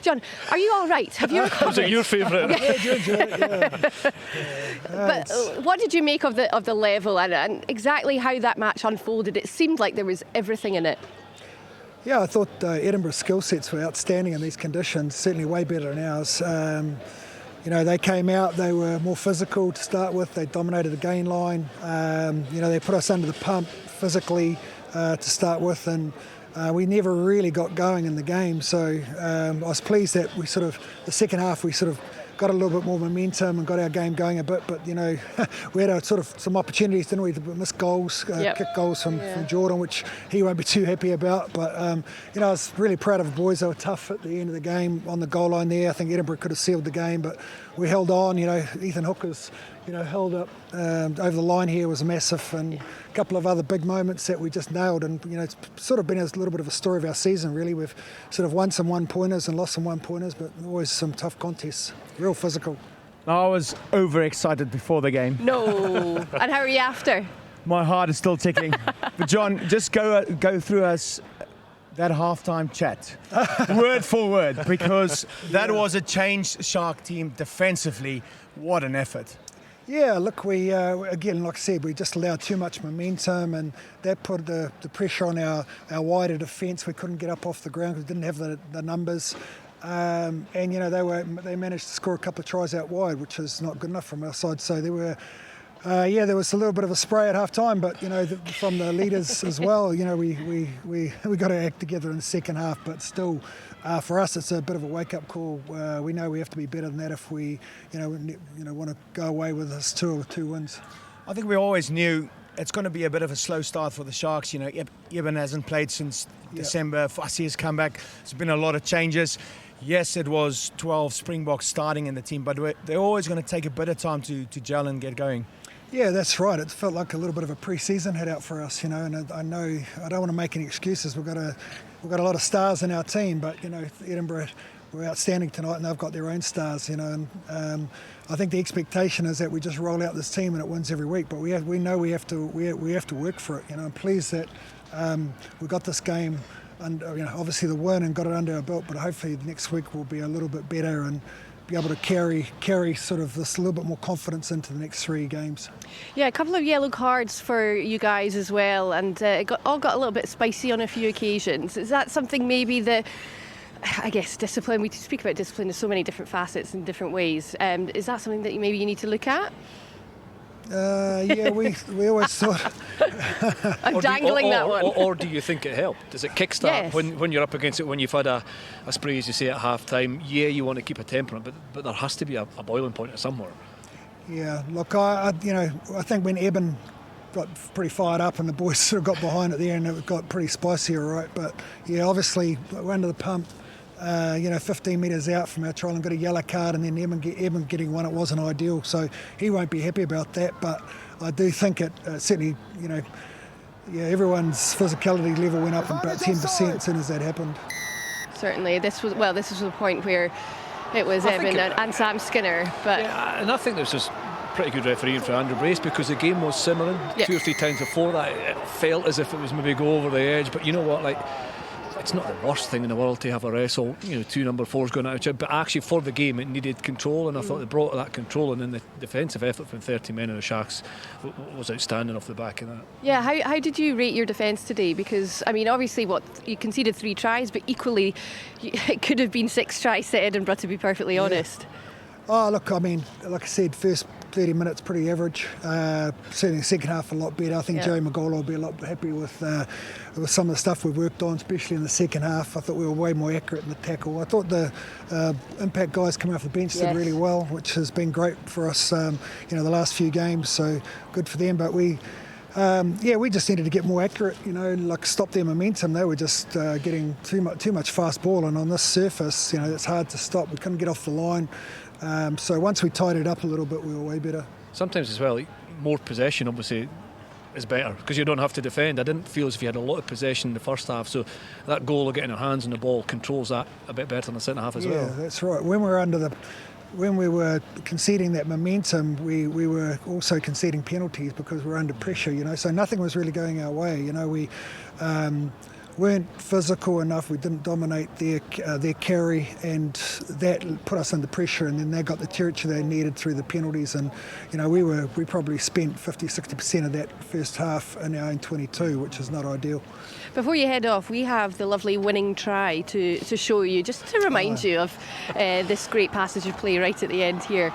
John, are you all right? Have you recovered? Was it your favourite? Yeah. But what did you make of the level and exactly how that match unfolded? It seemed like there was everything in it. Yeah, I thought Edinburgh's skill sets were outstanding in these conditions, certainly way better than ours. They came out, they were more physical to start with, they dominated the gain line. They put us under the pump physically to start with, and we never really got going in the game. So I was pleased that the second half we got a little bit more momentum and got our game going a bit, but we had some opportunities, didn't we, to miss goals, kick goals from Jordan, which he won't be too happy about. But I was really proud of the boys. They were tough at the end of the game on the goal line there. I think Edinburgh could have sealed the game, but we held on. Ethan Hooker's held up over the line here was massive, and a couple of other big moments that we just nailed. And it's sort of been a little bit of a story of our season, really. We've sort of won some one-pointers and lost some one-pointers, but always some tough contests, real physical. I was overexcited before the game. No. And how are you after? My heart is still ticking. But John, just go through us that halftime chat, word for word, because that was a changed Shark team defensively. What an effort. Yeah, look, we, again, like I said, we just allowed too much momentum, and that put the pressure on our wider defence. We couldn't get up off the ground because we didn't have the numbers. And they managed to score a couple of tries out wide, which is not good enough from our side. So there was a little bit of a spray at half time, but from the leaders as well, we got to act together in the second half. But still, for us, it's a bit of a wake-up call. We know we have to be better than that if we want to go away with this tour with 2 wins. I think we always knew it's going to be a bit of a slow start for the Sharks. Eben hasn't played since December. Fussy has come back. There's been a lot of changes. Yes, it was 12 Springboks starting in the team, but they're always going to take a bit of time to gel and get going. Yeah, that's right. It felt like a little bit of a pre-season head out for us, and I know I don't want to make any excuses. We've got a lot of stars in our team, but Edinburgh were outstanding tonight, and they've got their own stars, and I think the expectation is that we just roll out this team and it wins every week. But we know we have to work for it. I'm pleased that we got this game. And obviously the win and got it under our belt, but hopefully next week will be a little bit better and be able to carry sort of this little bit more confidence into the next 3 games. Yeah, a couple of yellow cards for you guys as well, and it got a little bit spicy on a few occasions. Is that something maybe discipline, we speak about discipline in so many different facets in different ways. Is that something that maybe you need to look at? Yeah, we always thought. I'm dangling that one. Or do you think it helped? Does it kickstart when you're up against it, when you've had a spree, as you say, at half time? Yeah, you want to keep a temperament, but there has to be a boiling point at somewhere. Yeah, look, I think when Eben got pretty fired up and the boys sort of got behind at the end, it got pretty spicy, all right. But yeah, obviously we're under the pump. 15 metres out from our trial and got a yellow card, and then Eben getting one, it wasn't ideal, so he won't be happy about that. But I do think it certainly, everyone's physicality level went up about 10% as soon as that happened. Certainly, this was the point where it was Eben and Sam Skinner. But and I think there was just pretty good refereeing for Andrew Brace, because the game was simmering. 2 or 3 times before that it felt as if it was maybe go over the edge, but you know what, it's not the worst thing in the world to have a wrestle, 2 number 4s going out, but actually for the game it needed control, and I thought they brought that control, and then the defensive effort from 30 men of the Sharks was outstanding off the back of that. Yeah, how did you rate your defence today? Because obviously you conceded 3 tries, but equally it could have been 6 tries to Edinburgh, to be perfectly honest. Oh, look, like I said, first 30 minutes pretty average. Certainly the second half a lot better. I think Joey McGoll will be a lot happy with some of the stuff we've worked on, especially in the second half. I thought we were way more accurate in the tackle. I thought the impact guys coming off the bench did really well, which has been great for us, the last few games. So good for them. But we just needed to get more accurate, stop their momentum. They were just getting too much fast ball, and on this surface, it's hard to stop. We couldn't get off the line. So once we tied it up a little bit, we were way better. Sometimes as well, more possession obviously is better, because you don't have to defend. I didn't feel as if you had a lot of possession in the first half, so that goal of getting our hands on the ball controls that a bit better in the second half as well. Yeah, that's right. When we were conceding that momentum, we were also conceding penalties because we were under pressure, so nothing was really going our way. weren't physical enough. We didn't dominate their carry, and that put us under pressure. And then they got the territory they needed through the penalties. And we probably spent 50-60% of that first half in our own 22, which is not ideal. Before you head off, we have the lovely winning try to show you, just to remind you of this great passage of play right at the end here.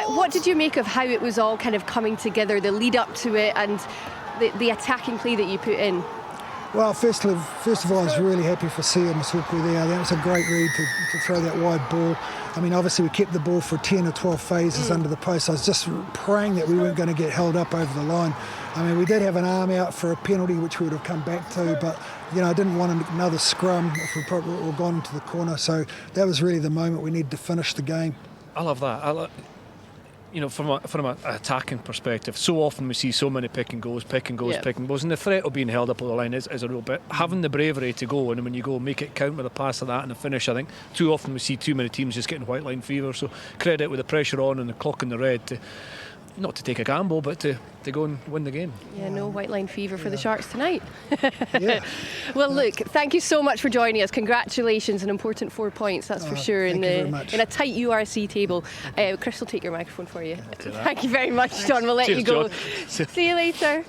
What did you make of how it was all kind of coming together, the lead up to it, and the attacking play that you put in? Well, first of all, I was really happy for Sia Masuku there. That was a great read to throw that wide ball. I mean, obviously we kept the ball for 10 or 12 phases under the post. I was just praying that we weren't going to get held up over the line. I mean, we did have an arm out for a penalty, which we would have come back to, but I didn't want another scrum if we probably were gone into the corner. So that was really the moment we needed to finish the game. I love that. From an attacking perspective, so often we see so many pick and goes, and the threat of being held up on the line is a real bit. Having the bravery to go, and when you go, make it count with a pass like that and a finish. I think too often we see too many teams just getting white line fever. So credit with the pressure on and the clock in the red to not to take a gamble, but to go and win the game. Yeah, no white line fever for the Sharks tonight. Yeah. Well, look, thank you so much for joining us. Congratulations, an important 4 points, that's for sure, in a tight URC table. Chris will take your microphone for you. Thank you very much, John. We'll let you go. John. See you later.